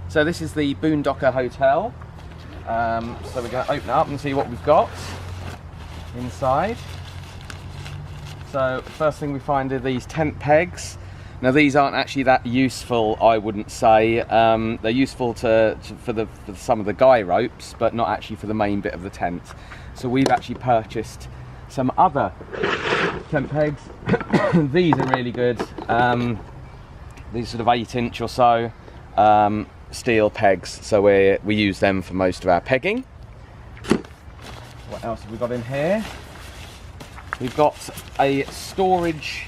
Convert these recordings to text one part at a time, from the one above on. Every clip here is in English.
So this is the Boondocker Hotel. So we're going to open it up and see what we've got inside. So first thing we find are these tent pegs. Now these aren't actually that useful, I wouldn't say. They're useful for some of the guy ropes, but not actually for the main bit of the tent. So we've actually purchased some other tent pegs. These are really good. These sort of 8-inch or so steel pegs. So we use them for most of our pegging. What else have we got in here? We've got a storage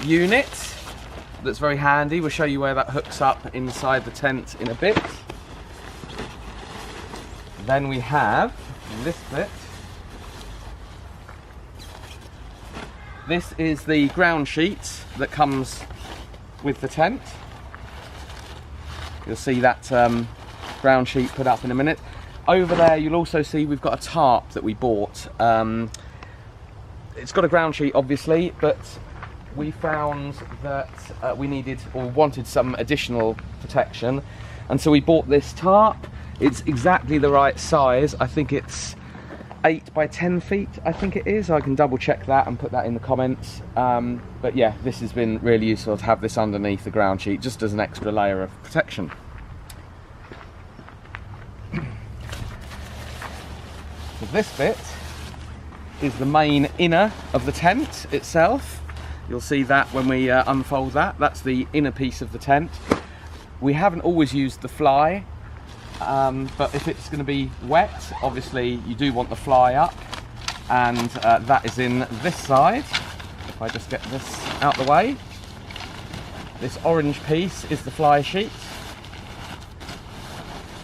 unit that's very handy. We'll show you where that hooks up inside the tent in a bit. Then we have this bit. This is the ground sheet that comes with the tent. You'll see that ground sheet put up in a minute. Over there you'll also see we've got a tarp that we bought. It's got a ground sheet obviously, but we found that we needed or wanted some additional protection, and so we bought this tarp. It's exactly the right size. I think it's 8 by 10 feet, I think it is. I can double check that and put that in the comments. But yeah, this has been really useful to have this underneath the ground sheet, just as an extra layer of protection. So this bit is the main inner of the tent itself. You'll see that when we unfold that. That's the inner piece of the tent. We haven't always used the fly, but if it's going to be wet, obviously you do want the fly up, and that is in this side. If I just get this out the way, this orange piece is the fly sheet,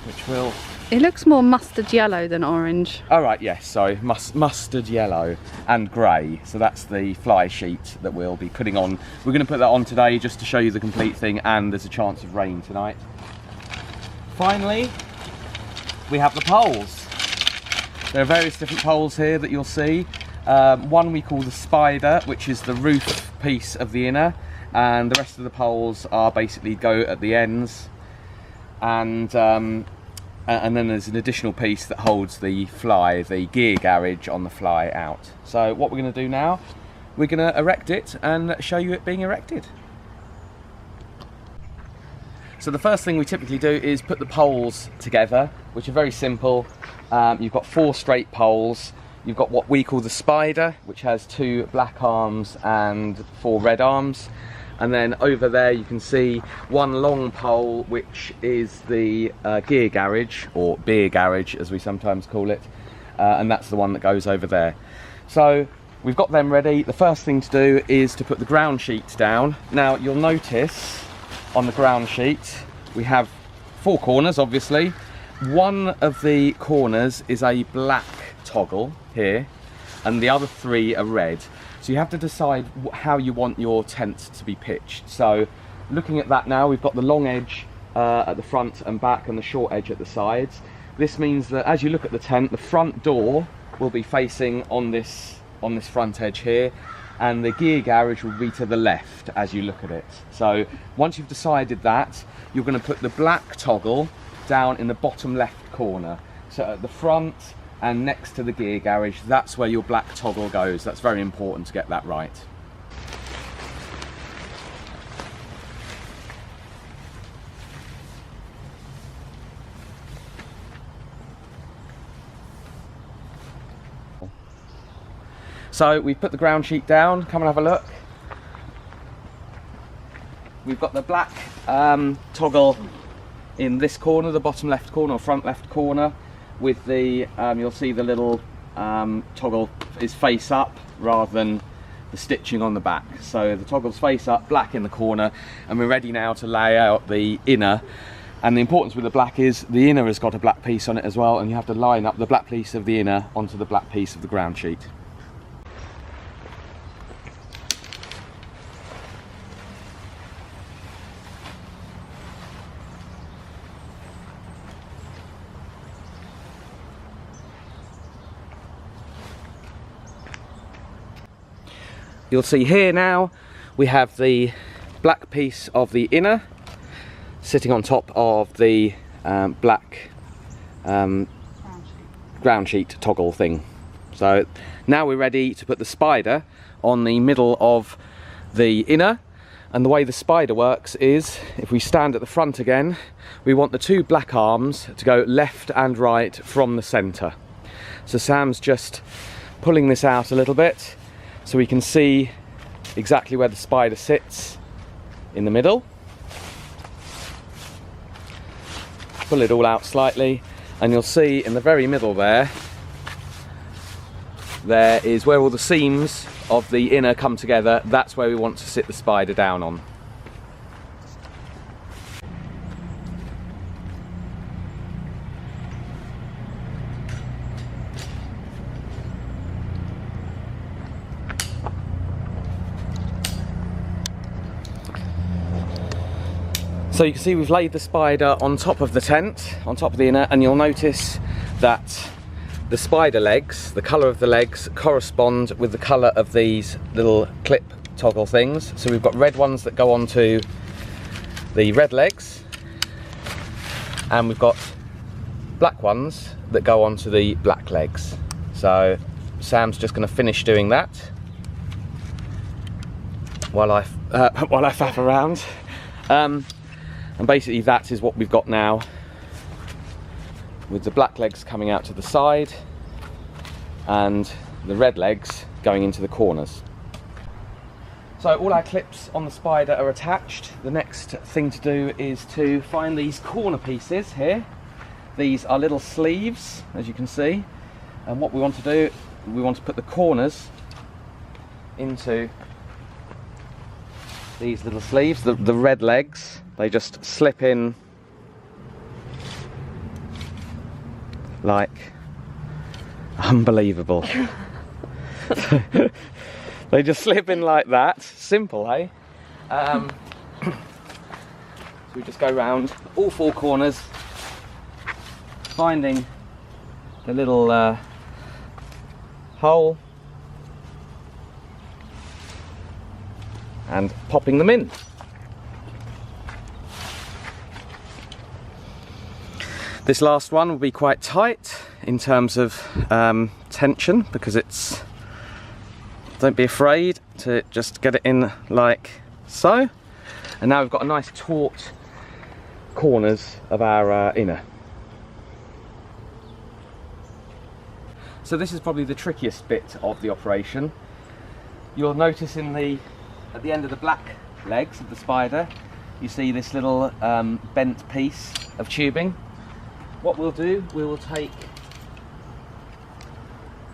which will... It looks more mustard yellow than orange. Oh right, yes, sorry, mustard yellow and grey. So that's the fly sheet that we'll be putting on. We're going to put that on today just to show you the complete thing, and there's a chance of rain tonight. Finally, we have the poles. There are various different poles here that you'll see. One we call the spider, which is the roof piece of the inner, and the rest of the poles are basically go at the ends, and then there's an additional piece that holds the fly, the gear garage on the fly out. So what we're going to do now, we're going to erect it and show you it being erected. So the first thing we typically do is put the poles together, which are very simple. You've got 4 straight poles. You've got what we call the spider, which has 2 black arms and 4 red arms. And then over there you can see one long pole, which is the gear garage, or beer garage as we sometimes call it, and that's the one that goes over there. So we've got them ready. The first thing to do is to put the ground sheet down. Now you'll notice on the ground sheet we have 4 corners obviously. One of the corners is a black toggle here, and the other 3 are red. So you have to decide how you want your tent to be pitched. So looking at that now, we've got the long edge at the front and back and the short edge at the sides. This means that as you look at the tent, the front door will be facing on this front edge here, and the gear garage will be to the left as you look at it. So once you've decided that, you're going to put the black toggle down in the bottom left corner. So at the front and next to the gear garage, that's where your black toggle goes. That's very important to get that right. So we've put the ground sheet down. Come and have a look. We've got the black toggle in this corner, the bottom left corner or front left corner, with the you'll see the little toggle is face up rather than the stitching on the back. So the toggle's face up, black in the corner, and we're ready now to lay out the inner. And the importance with the black is the inner has got a black piece on it as well, and you have to line up the black piece of the inner onto the black piece of the ground sheet. You'll see here now we have the black piece of the inner sitting on top of the black ground sheet toggle thing. So now we're ready to put the spider on the middle of the inner, and the way the spider works is, if we stand at the front again, we want the two black arms to go left and right from the centre. So Sam's just pulling this out a little bit so we can see exactly where the spider sits in the middle. Pull it all out slightly, and you'll see in the very middle there is where all the seams of the inner come together. That's where we want to sit the spider down on. So you can see we've laid the spider on top of the tent, on top of the inner, and you'll notice that the spider legs, the colour of the legs, correspond with the colour of these little clip toggle things. So we've got red ones that go onto the red legs, and we've got black ones that go onto the black legs. So Sam's just going to finish doing that while I faff around. And basically that is what we've got now, with the black legs coming out to the side and the red legs going into the corners. So all our clips on the spider are attached. The next thing to do is to find these corner pieces here. These are little sleeves, as you can see, and what we want to do, we want to put the corners into these little sleeves, the red legs. They just slip in like unbelievable. They just slip in like that. Simple, eh? So we just go round all four corners, finding the little hole and popping them in. This last one will be quite tight in terms of tension, because it's, don't be afraid to just get it in like so. And now we've got a nice taut corners of our inner. So this is probably the trickiest bit of the operation. You'll notice at the end of the black legs of the spider, you see this little bent piece of tubing. What we'll do, we will take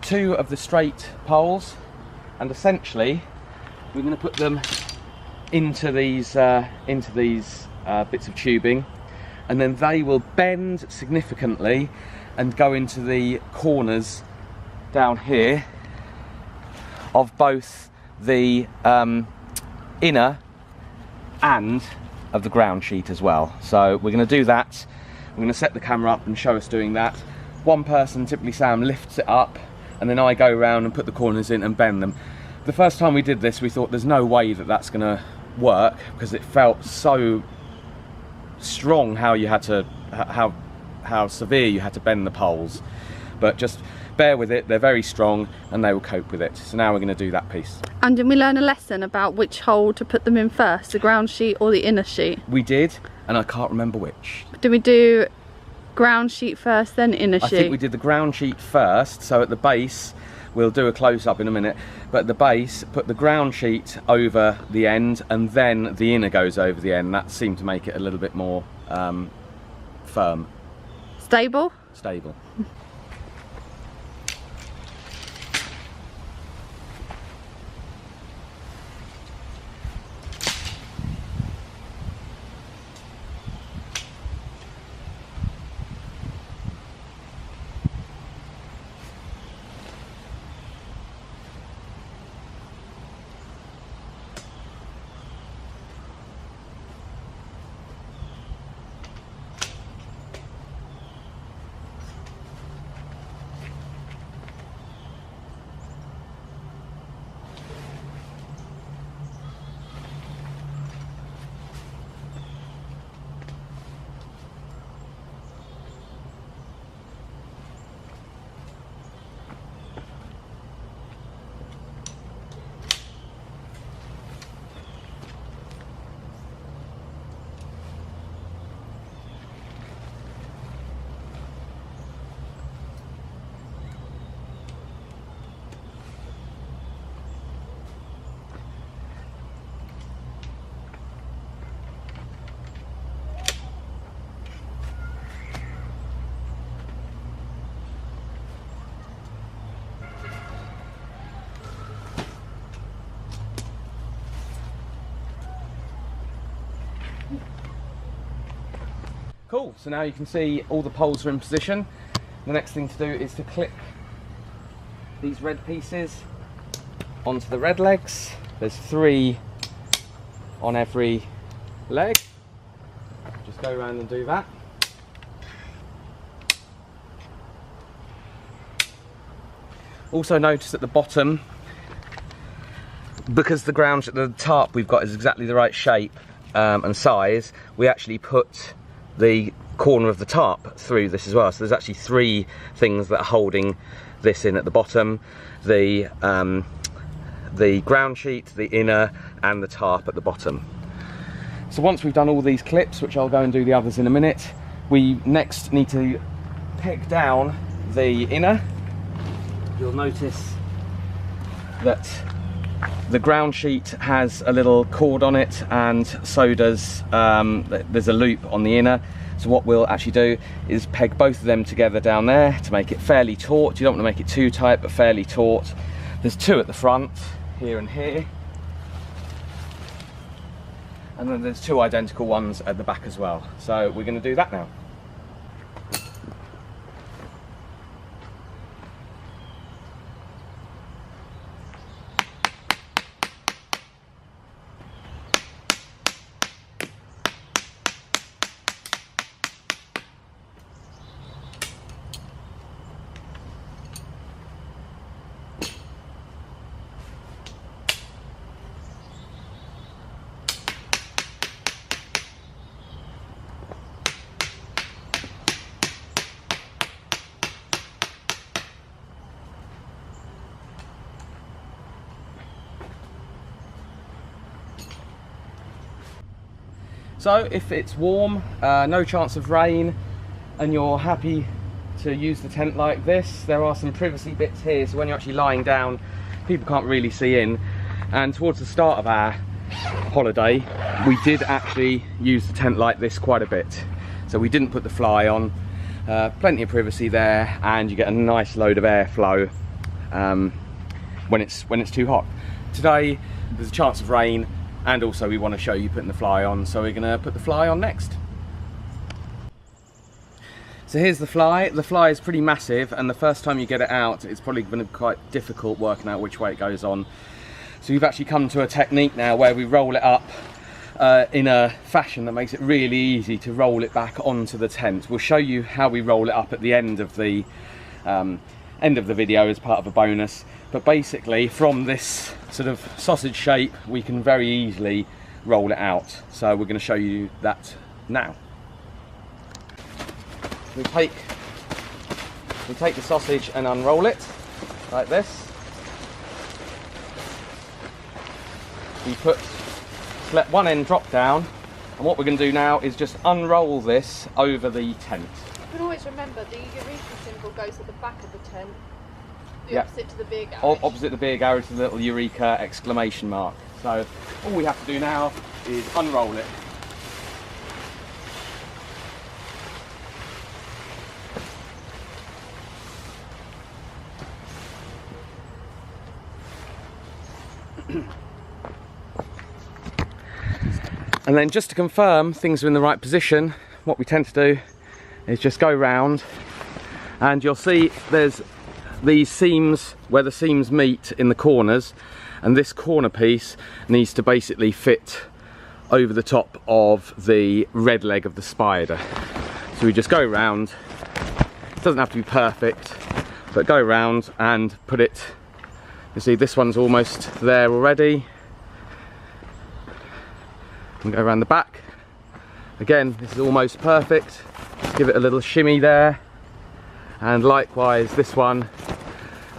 two of the straight poles, and essentially we're going to put them into these bits of tubing, and then they will bend significantly and go into the corners down here of both the inner and of the ground sheet as well. So we're going to do that. I'm going to set the camera up and show us doing that. One person, typically Sam, lifts it up, and then I go around and put the corners in and bend them. The first time we did this, we thought there's no way that that's going to work, because it felt so strong how you had to, how severe you had to bend the poles. But just bear with it, they're very strong and they will cope with it. So now we're going to do that piece. And did we learn a lesson about which hole to put them in first, the ground sheet or the inner sheet? We did, and I can't remember which. Did we do ground sheet first, then inner sheet? I think we did the ground sheet first, so at the base, we'll do a close-up in a minute, but at the base, put the ground sheet over the end, and then the inner goes over the end. That seemed to make it a little bit more firm. Stable? Stable. Cool, so now you can see all the poles are in position. The next thing to do is to clip these red pieces onto the red legs. There's 3 on every leg. Just go around and do that. Also notice at the bottom, because the tarp we've got is exactly the right shape and size, we actually put the corner of the tarp through this as well. So there's actually 3 things that are holding this in at the bottom: the ground sheet, the inner, and the tarp at the bottom. So once we've done all these clips, which I'll go and do the others in a minute, we next need to peg down the inner. You'll notice that the ground sheet has a little cord on it, and so does, there's a loop on the inner. So what we'll actually do is peg both of them together down there to make it fairly taut. You don't want to make it too tight, but fairly taut. There's 2 at the front, here and here. And then there's 2 identical ones at the back as well. So we're going to do that now. So if it's warm, no chance of rain, and you're happy to use the tent like this, there are some privacy bits here, so when you're actually lying down, people can't really see in. And towards the start of our holiday, we did actually use the tent like this quite a bit. So we didn't put the fly on, plenty of privacy there, and you get a nice load of airflow when it's too hot. Today, there's a chance of rain, and also we want to show you putting the fly on, so we're going to put the fly on next. So here's the fly. The fly is pretty massive, and the first time you get it out, it's probably going to be quite difficult working out which way it goes on. So we've actually come to a technique now where we roll it up in a fashion that makes it really easy to roll it back onto the tent. We'll show you how we roll it up at the end of the video as part of a bonus. But basically, from this sort of sausage shape, we can very easily roll it out. So we're going to show you that now. We take the sausage and unroll it like this. We let one end drop down, and what we're going to do now is just unroll this over the tent. You can always remember the Eureka symbol goes at the back of the tent. Yep. Opposite to the beer garage. Opposite the beer garage is the little Eureka exclamation mark. So all we have to do now is unroll it. And then just to confirm things are in the right position, what we tend to do is just go round, and you'll see there's these seams where the seams meet in the corners, and this corner piece needs to basically fit over the top of the red leg of the spider. So we just go round. It doesn't have to be perfect, but go round and put it. You see this one's almost there already. And go around the back. Again, this is almost perfect. Just give it a little shimmy there. And likewise, this one,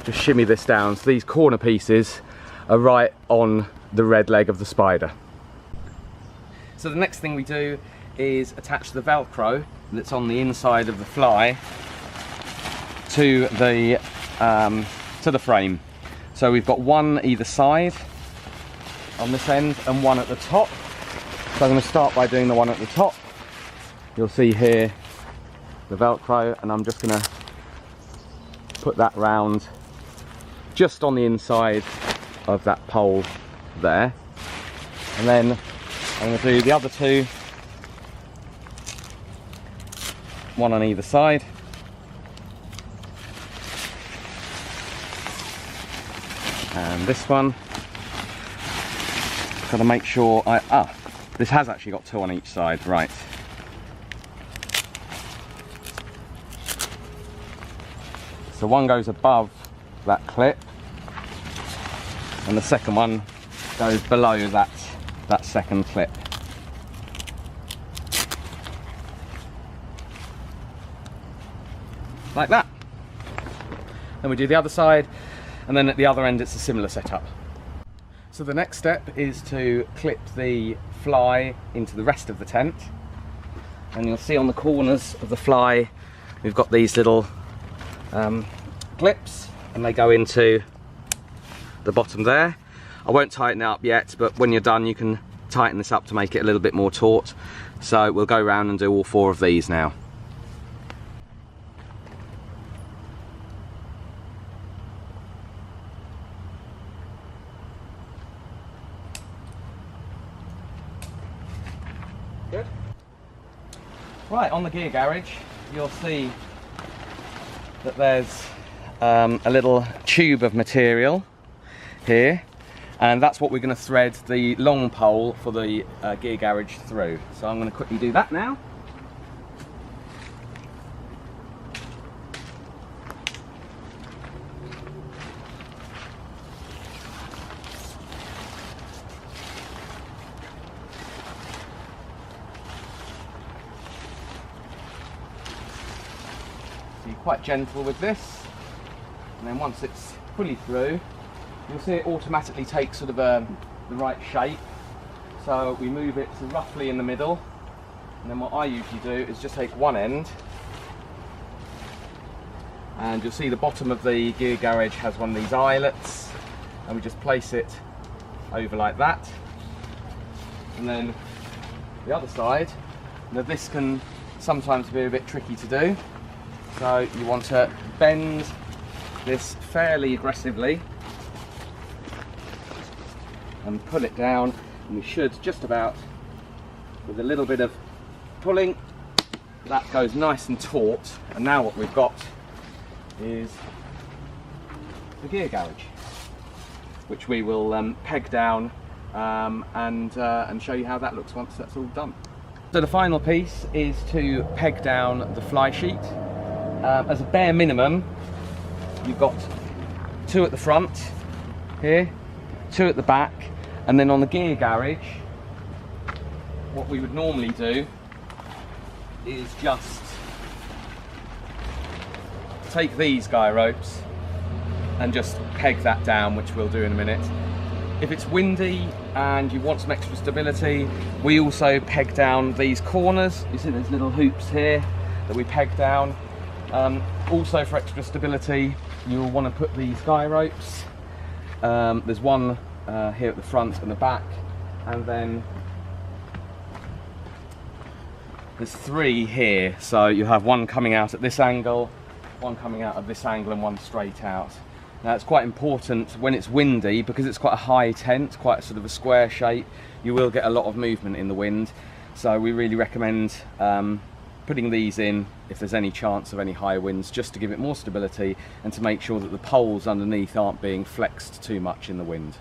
just shimmy this down. So these corner pieces are right on the red leg of the spider. So the next thing we do is attach the Velcro that's on the inside of the fly to the frame. So we've got one either side on this end and one at the top. So I'm going to start by doing the one at the top. You'll see here the Velcro, and I'm just going to put that round just on the inside of that pole there. And then I'm going to do the other two one on either side. And this one, got to make sure this has actually got 2 on each side, right. So one goes above that clip, and the second one goes below that second clip. Like that. Then we do the other side, and then at the other end it's a similar setup. So the next step is to clip the fly into the rest of the tent, and you'll see on the corners of the fly we've got these little clips, and they go into the bottom there. I won't tighten it up yet, but when you're done you can tighten this up to make it a little bit more taut. So we'll go around and do all 4 of these now. Good. Right, on the gear garage you'll see that there's a little tube of material here, and that's what we're going to thread the long pole for the gear garage through. So I'm going to quickly do that now. So you're quite gentle with this, and then once it's fully through, you'll see it automatically takes sort of the right shape. So we move it to roughly in the middle, and then what I usually do is just take one end, and you'll see the bottom of the gear garage has one of these eyelets, and we just place it over like that. And then the other side, now this can sometimes be a bit tricky to do, so you want to bend this fairly aggressively and pull it down, and we should just about, with a little bit of pulling, that goes nice and taut. And now what we've got is the gear garage, which we will peg down and show you how that looks once that's all done. So the final piece is to peg down the fly sheet. As a bare minimum, you've got 2 at the front here, 2 at the back, and then on the gear garage what we would normally do is just take these guy ropes and just peg that down, which we'll do in a minute. If it's windy and you want some extra stability, we also peg down these corners. You see there's little hoops here that we peg down. Also for extra stability, you'll want to put these guy ropes. There's one here at the front and the back, and then there's 3 here. So you have one coming out at this angle, one coming out at this angle, and one straight out. Now it's quite important when it's windy, because it's quite a high tent, quite a sort of a square shape, you will get a lot of movement in the wind. So we really recommend putting these in if there's any chance of any high winds, just to give it more stability and to make sure that the poles underneath aren't being flexed too much in the wind.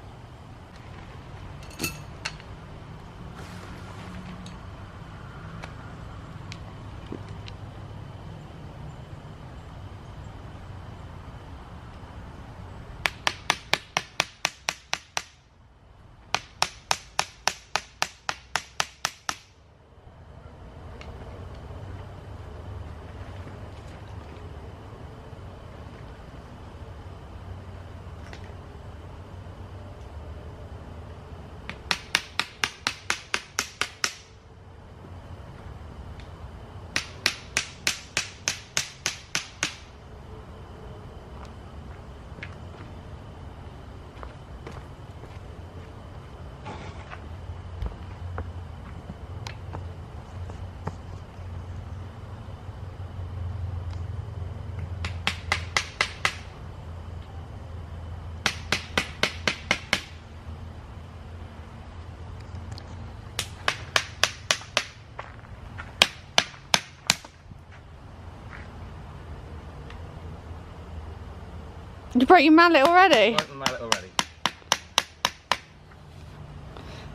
You broke your mallet already? Broke the mallet already.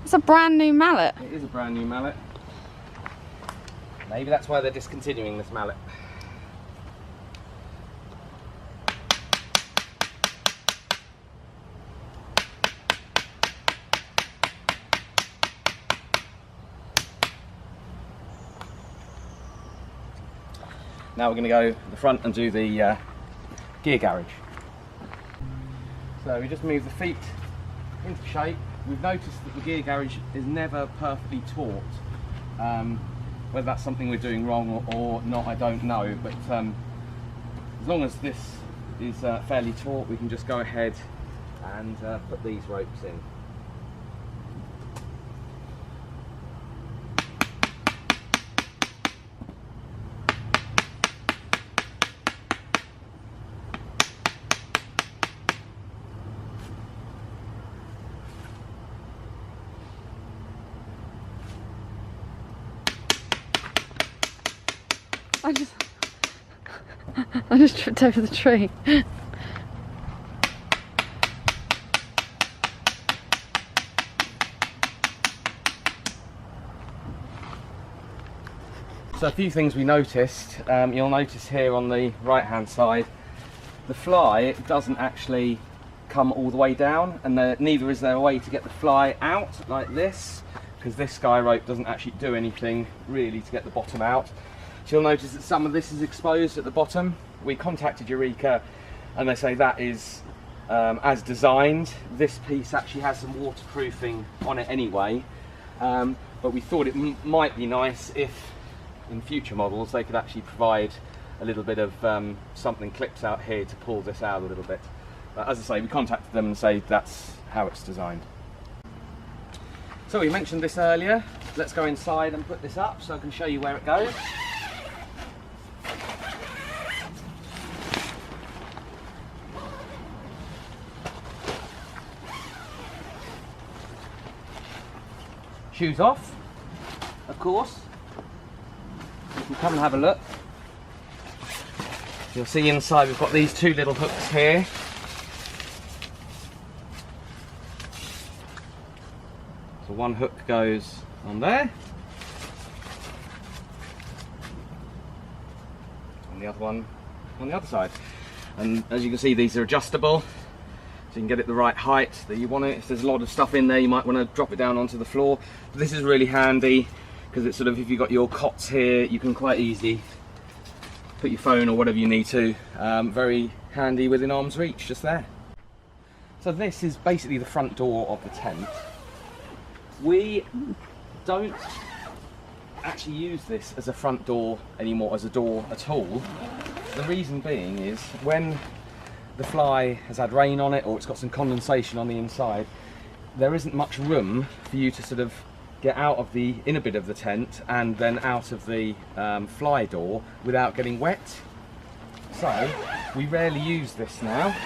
It's a brand new mallet. It is a brand new mallet. Maybe that's why they're discontinuing this mallet. Now we're going to go to the front and do the gear garage. So we just move the feet into shape. We've noticed that the gear garage is never perfectly taut. Whether that's something we're doing wrong or not, I don't know, but as long as this is fairly taut, we can just go ahead and put these ropes in. I just tripped over the tree. So a few things we noticed. You'll notice here on the right hand side, the fly doesn't actually come all the way down, and neither is there a way to get the fly out like this, because this sky rope doesn't actually do anything really to get the bottom out. So you'll notice that some of this is exposed at the bottom. We contacted Eureka and they say that is as designed. This piece actually has some waterproofing on it anyway, but we thought it might be nice if in future models they could actually provide a little bit of something clips out here to pull this out a little bit. But as I say, we contacted them and say that's how it's designed. So we mentioned this earlier. Let's go inside and put this up so I can show you where it goes. Shoes off, of course. You can come and have a look. You'll see inside we've got these two little hooks here. So one hook goes on there, and the other one on the other side. And as you can see, these are adjustable, so you can get it the right height that you want it. If there's a lot of stuff in there, you might want to drop it down onto the floor. But this is really handy because it's sort of, if you've got your cots here, you can quite easily put your phone or whatever you need to. Very handy within arm's reach, just there. So this is basically the front door of the tent. We don't actually use this as a front door anymore, as a door at all. The reason being is when the fly has had rain on it or it's got some condensation on the inside, there isn't much room for you to sort of get out of the inner bit of the tent and then out of the fly door without getting wet. So we rarely use this now.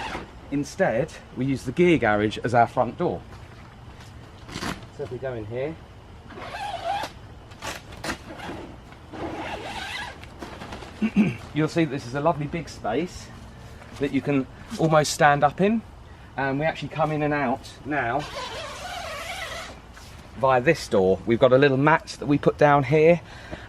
Instead, we use the gear garage as our front door. So if we go in here, you'll see that this is a lovely big space that you can almost stand up in, and we actually come in and out now via this door. We've got a little mat that we put down here.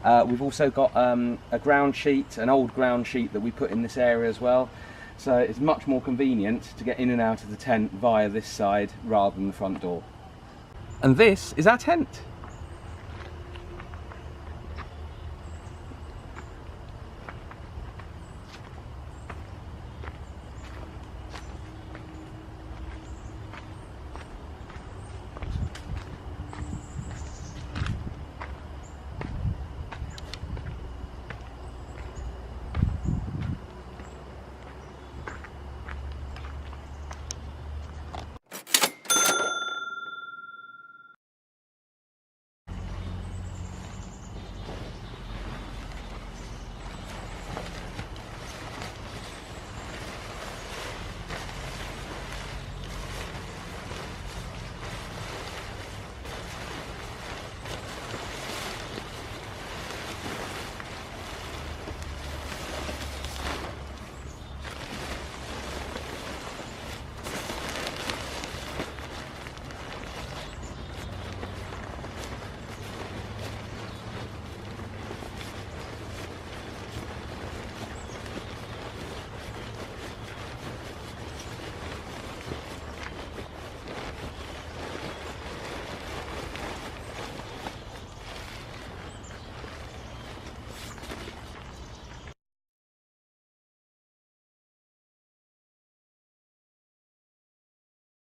We've also got a ground sheet, an old ground sheet that we put in this area as well. So it's much more convenient to get in and out of the tent via this side rather than the front door. And this is our tent.